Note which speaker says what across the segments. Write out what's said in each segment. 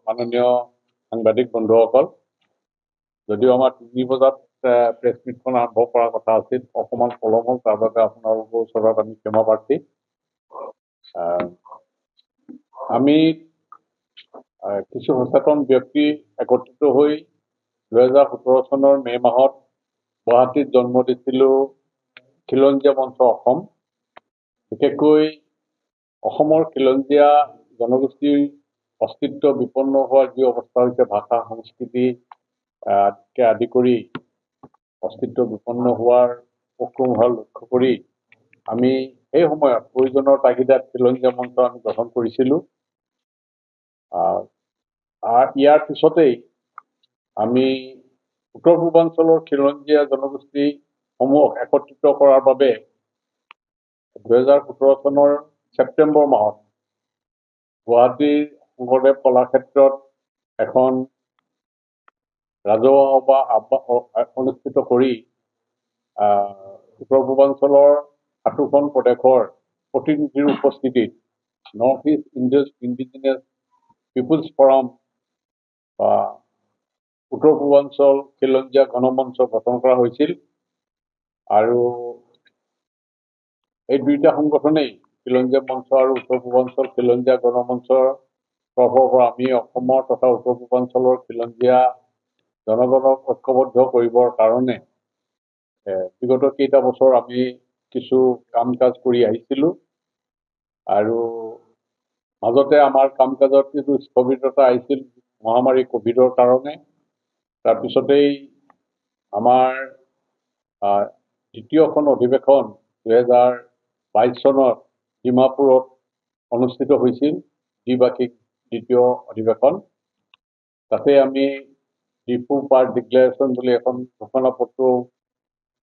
Speaker 1: মাননীয় সাংবাদিক বন্ধুসকল, যদিও আমাৰ 3 বজাত প্ৰেছ মিটখন আৰম্ভ কৰাৰ কথা আছিল, অকণমান পলম হ'ল, তাৰ বাবে আপোনালোকৰ ওচৰত আমি ক্ষমা প্ৰাৰ্থী। আমি কিছু সচেতন ব্যক্তি একত্ৰিত হৈ 2017 চনৰ মে' মাহত গুৱাহাটীত জন্ম দিছিলোঁ খিলঞ্জীয়া মঞ্চ অসম। বিশেষকৈ অসমৰ খিলঞ্জীয়া জনগোষ্ঠীৰ অস্তিত্ব বিপন্ন হোৱাৰ যি অৱস্থা হৈছে, ভাষা সংস্কৃতি আদি কৰি অস্তিত্ব বিপন্ন হোৱাৰ উপক্ৰম হোৱাৰ লক্ষ্য কৰি আমি সেই সময়ত প্ৰয়োজনৰ তাগিদাত খিলঞ্জীয়া মঞ্চ আমি গঠন কৰিছিলোঁ। ইয়াৰ পিছতেই আমি উত্তৰ পূৰ্বাঞ্চলৰ খিলঞ্জীয়া জনগোষ্ঠীসমূহক একত্ৰিত কৰাৰ বাবে 2017 চনৰ ছেপ্টেম্বৰ মাহত গুৱাহাটীৰ শংকৰদেৱ কলাক্ষেত্ৰত এখন ৰাজহুৱা সভা অনুষ্ঠিত কৰি উত্তৰ পূৰ্বাঞ্চলৰ 8খন প্ৰদেশৰ প্ৰতিনিধিৰ উপস্থিতিত north east indigenous peoples forum বা উত্তৰ পূৰ্বাঞ্চল খিলঞ্জীয়া গণমঞ্চ গঠন কৰা হৈছিল। আৰু এই দুইটা সংগঠনেই খিলঞ্জীয়া মঞ্চ আৰু উত্তৰ পূৰ্বাঞ্চল খিলঞ্জীয়া গণমঞ্চৰ তৰফৰ পৰা আমি অসমৰ তথা উত্তৰ পূৰ্বাঞ্চলৰ খিলঞ্জীয়া জনগণক ঐক্যবদ্ধ কৰিবৰ কাৰণে বিগত কেইটা বছৰ আমি কিছু কাম কাজ কৰি আহিছিলোঁ। আৰু মাজতে আমাৰ কাম কাজত কিছু স্থবিৰতা আহিছিল মহামাৰী ক'ভিডৰ কাৰণে। তাৰপিছতেই আমাৰ দ্বিতীয়খন অধিৱেশন 2022 চনত ডিমাপুৰত অনুষ্ঠিত হৈছিল, দ্বিবাৰ্ষিক দ্বিতীয় অধিৱেশন। তাতে আমি ডিফু পাৰ্ট ডিক্লেৰেশ্যন বুলি এখন ঘোষণাপত্ৰ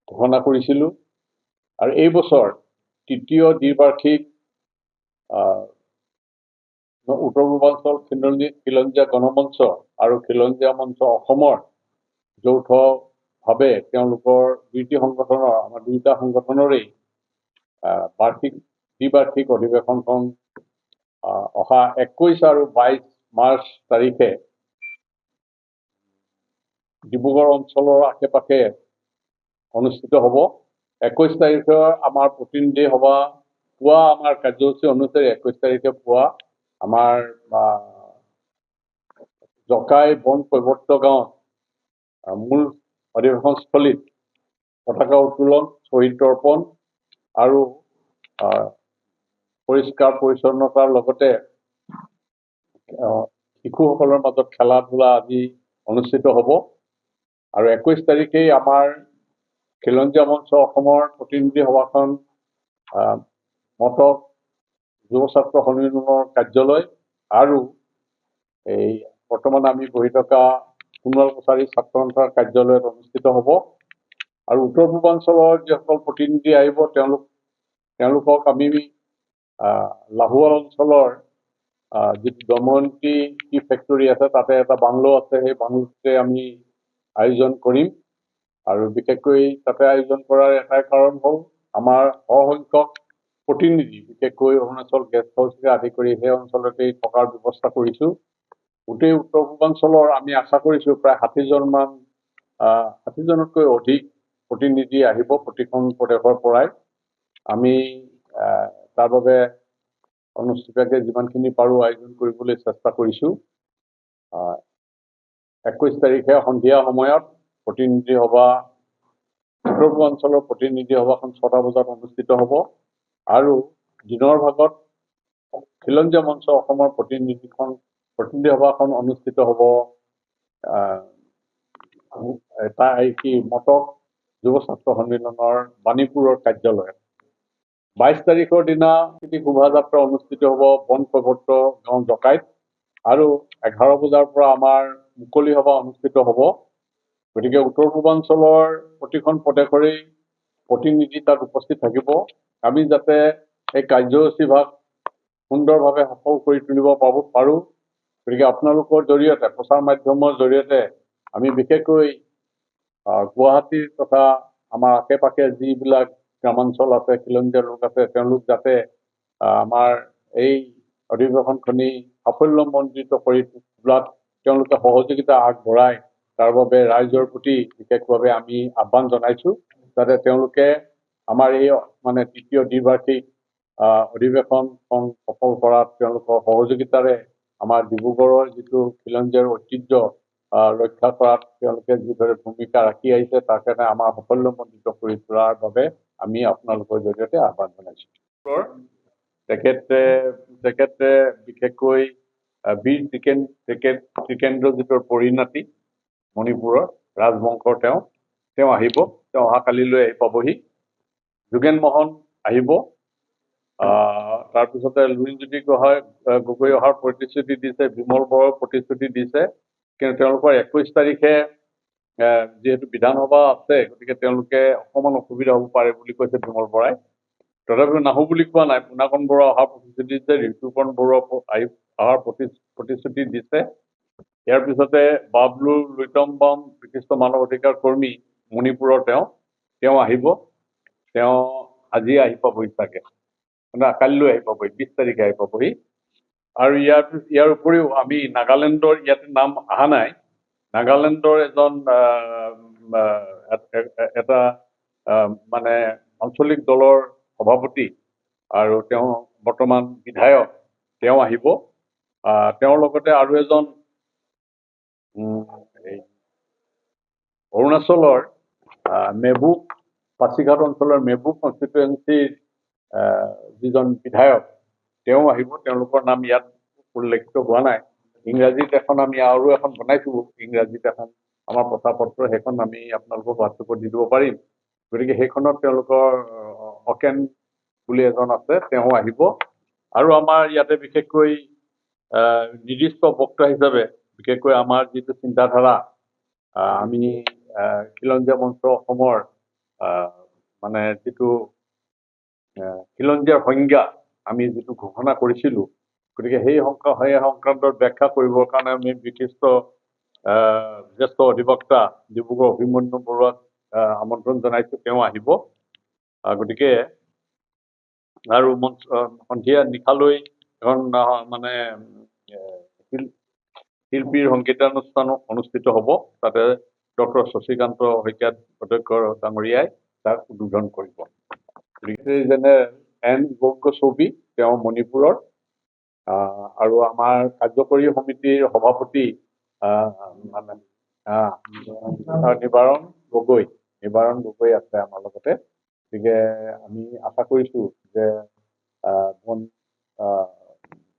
Speaker 1: ঘোষণা কৰিছিলোঁ। আৰু এই বছৰ তৃতীয় দ্বিবাৰ্ষিক উত্তৰ পূৰ্বাঞ্চল খিলঞ্জীয়া গণমঞ্চ আৰু খিলঞ্জীয়া মঞ্চ অসমৰ যৌথভাৱে তেওঁলোকৰ আমাৰ দুইটা সংগঠনৰেই দ্বিবাৰ্ষিক অধিৱেশনখন অহা 21 আৰু 22 মাৰ্চ তাৰিখে ডিব্ৰুগড় অঞ্চলৰ আশে পাশে অনুষ্ঠিত হ'ব। 21 তাৰিখে আমাৰ প্ৰতিনিধি সভা পুৱা, আমাৰ কাৰ্যসূচী অনুসৰি 21 তাৰিখে পুৱা আমাৰ জকাই বন কৈৱৰ্ত গাঁৱত মূল অধিৱেশনস্থলীত পতাকা উত্তোলন, শ্বহীদ দৰ্পণ আৰু পৰিষ্কাৰ পৰিচ্ছন্নতাৰ লগতে শিশুসকলৰ মাজত খেলা ধূলা আদি অনুষ্ঠিত হ'ব। আৰু 21 তাৰিখেই আমাৰ খিলঞ্জীয়া মঞ্চ অসমৰ প্ৰতিনিধি সভাখন মটক যুৱ ছাত্ৰ সন্মিলনৰ কাৰ্যালয় আৰু এই বৰ্তমান আমি বহি থকা সোণোৱাল কছাৰী ছাত্ৰ সন্থাৰ কাৰ্যালয়ত অনুষ্ঠিত হ'ব। আৰু উত্তৰ পূৰ্বাঞ্চলৰ যিসকল প্ৰতিনিধি আহিব তেওঁলোকক আমি লাহোৱাল অঞ্চলৰ যিটো দময়ন্তী টি ফেক্টৰী আছে, তাতে এটা বাংলো আছে, সেই বাংলোতে আমি আয়োজন কৰিম। আৰু বিশেষকৈ তাতে আয়োজন কৰাৰ এটাই কাৰণ হ'ল আমাৰ সৰহসংখ্যক প্ৰতিনিধি, বিশেষকৈ অৰুণাচল গেষ্ট হাউচকে আদি কৰি সেই অঞ্চলতেই থকাৰ ব্যৱস্থা কৰিছোঁ। গোটেই উত্তৰ পূৰ্বাঞ্চলৰ আমি আশা কৰিছোঁ প্ৰায় 60জনতকৈ অধিক প্ৰতিনিধি আহিব প্ৰতিখন প্ৰদেশৰ পৰাই। আমি তাৰ বাবে অনুষ্ঠিতভাৱে যিমানখিনি পাৰোঁ আয়োজন কৰিবলৈ চেষ্টা কৰিছোঁ। 21 তাৰিখে সন্ধিয়া সময়ত প্ৰতিনিধি সভা, উত্তৰ পূৰ্বাঞ্চলৰ প্ৰতিনিধি সভাখন 6টা বজাত অনুষ্ঠিত হ'ব। আৰু দিনৰ ভাগত খিলঞ্জীয়া মঞ্চ অসমৰ প্ৰতিনিধি সভাখন অনুষ্ঠিত হ'ব মটক যুৱ ছাত্ৰ সন্মিলনৰ বাণীপুৰৰ কাৰ্যালয়ত। 22 তাৰিখৰ দিনা শোভাযাত্ৰা অনুষ্ঠিত হ'ব বন কৈৱৰ্ত গাঁও জকাইত। আৰু 11 বজাৰ পৰা আমাৰ মুকলি সভা অনুষ্ঠিত হ'ব। গতিকে উত্তৰ পূৰ্বাঞ্চলৰ প্ৰতিখন প্ৰদেশৰেই প্ৰতিনিধি তাত উপস্থিত থাকিব। আমি যাতে এই কাৰ্যসূচীভাগ সুন্দৰভাৱে সফল কৰি তুলিব পাৰোঁ, গতিকে আপোনালোকৰ জৰিয়তে, প্ৰচাৰ মাধ্যমৰ জৰিয়তে আমি বিশেষকৈ গুৱাহাটীৰ তথা আমাৰ আশে পাশে যিবিলাক গ্ৰামাঞ্চল আছে, খিলঞ্জীয়া লোক আছে, তেওঁলোক যাতে আমাৰ এই অধিৱেশনখনি সাফল্যমণ্ডিত কৰি তোলাত তেওঁলোকে সহযোগিতা আগবঢ়ায় তাৰ বাবে ৰাইজৰ প্ৰতি বিশেষভাৱে আমি আহ্বান জনাইছোঁ যাতে তেওঁলোকে আমাৰ এই মানে তৃতীয় দ্বিবাৰ্ষিক অধিৱেশনখন সফল কৰাত তেওঁলোকৰ সহযোগিতাৰে আমাৰ ডিব্ৰুগড়ৰ যিটো খিলঞ্জীয়াৰ ঐতিহ্য ৰক্ষা কৰাত তেওঁলোকে যিদৰে ভূমিকা ৰাখি আহিছে তাৰ কাৰণে আমাৰ সাফল্যমণ্ডিত কৰি তোলাৰ বাবে আমি আপোনালোকৰ জৰিয়তে আহ্বান জনাইছোঁ তেখেতে বিশেষকৈ বীৰ ত্ৰিকেন্দ্ৰজিতৰ পৰিণাতি মণিপুৰৰ ৰাজবংশৰ তেওঁ আহিব তেওঁ অহাকালিলৈ আহি পাবহি যোগেন মহন আহিব তাৰপিছতে লুৰিণজ্যোতি গগৈ অহাৰ প্ৰতিশ্ৰুতি দিছে বিমল বড়োৰ প্ৰতিশ্ৰুতি দিছে কিন্তু তেওঁলোকৰ 21 তাৰিখে যিহেতু বিধানসভা আছে গতিকে তেওঁলোকে অকণমান অসুবিধা হ'ব পাৰে বুলি কৈছে বিমল বৰাই তথাপিও নাহো বুলি কোৱা নাই পুনাকণ বৰুৱা অহাৰ প্ৰতিশ্ৰুতি দিছে ঋতুপৰ্ণ বৰুৱা অহাৰ প্ৰতিশ্ৰুতি দিছে ইয়াৰ পিছতে বাবলু লুইতম্বম বিশিষ্ট মানৱ অধিকাৰ কৰ্মী মণিপুৰৰ তেওঁ আহিব তেওঁ আজি আহি পাবহি চাগে কালিলৈ আহি পাবহি 20 তাৰিখে আহি পাবহি আৰু ইয়াৰ উপৰিও আমি নাগালেণ্ডৰ ইয়াতে নাম অহা নাই নাগালেণ্ডৰ এজন এটা মানে আঞ্চলিক দলৰ সভাপতি আৰু তেওঁ বৰ্তমান বিধায়ক তেওঁ আহিব তেওঁৰ লগতে আৰু এজন অৰুণাচলৰ মেবুক পাছিঘাট অঞ্চলৰ মেবুক কনষ্টিটুৱেঞ্চিৰ যিজন বিধায়ক তেওঁ আহিব তেওঁলোকৰ নাম ইয়াত উল্লেখিত হোৱা নাই ইংৰাজীত আমি আৰু এখন বনাইছোঁ ইংৰাজীত এখন আমাৰ প্ৰচাৰ পত্ৰ সেইখন আমি আপোনালোকক হোৱাটছএপত দি দিব পাৰিম গতিকে সেইখনত তেওঁলোকৰ অকেন বুলি এজন আছে তেওঁ আহিব আৰু আমাৰ ইয়াতে বিশেষকৈ নিৰ্দিষ্ট বক্তা হিচাপে বিশেষকৈ আমাৰ যিটো চিন্তাধাৰা আমি খিলঞ্জীয়া মঞ্চ অসমৰ মানে যিটো খিলঞ্জীয়াৰ সংজ্ঞা আমি যিটো ঘোষণা কৰিছিলোঁ গতিকে সেই সংক্ৰান্তত ব্যাখ্যা কৰিবৰ কাৰণে আমি বিশিষ্ট জ্যেষ্ঠ অধিবক্তা ডিব্ৰুগড় অভিমন্যু বৰুৱাক আমন্ত্ৰণ জনাইছোঁ তেওঁ আহিব গতিকে আৰু সন্ধিয়া নিশালৈ এখন মানে শিল্পীৰ সংগীতানুষ্ঠান অনুষ্ঠিত হ'ব তাতে ডক্টৰ শশীকান্ত শইকীয়া অধ্যক্ষ ডাঙৰীয়াই তাক উদ্বোধন কৰিব ব্ৰিগেডিয়াৰ জেনেৰেল এন গোস্বামী তেওঁ মণিপুৰৰ আৰু আমাৰ কাৰ্যকৰী সমিতিৰ সভাপতি মানে নিবাৰণ গগৈ আছে আমাৰ লগতে গতিকে আমি আশা কৰিছোঁ যে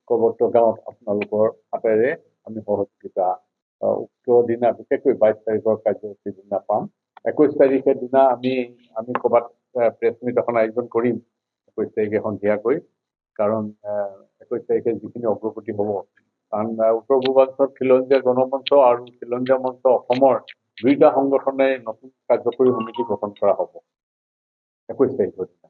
Speaker 1: কবৰ্ত গাঁৱত আপোনালোকৰ হাতেৰে আমি সহযোগিতা উক্ত দিনা বিশেষকৈ 22 তাৰিখৰ কাৰ্যসূচীৰ দিনা পাম 21 তাৰিখে দিনা আমি ক'ৰবাত প্ৰেছ মিট এখন আয়োজন কৰিম 21 তাৰিখে সন্ধিয়াকৈ কাৰণ 21 তাৰিখে যিখিনি অগ্ৰগতি হ'ব কাৰণ উত্তৰ পূৰ্বাঞ্চল খিলঞ্জীয়া গণমঞ্চ আৰু খিলঞ্জীয়া মঞ্চ অসমৰ দুইটা সংগঠনে নতুন কাৰ্যকৰী সমিতি গঠন কৰা হ'ব 21 তাৰিখৰ দিনা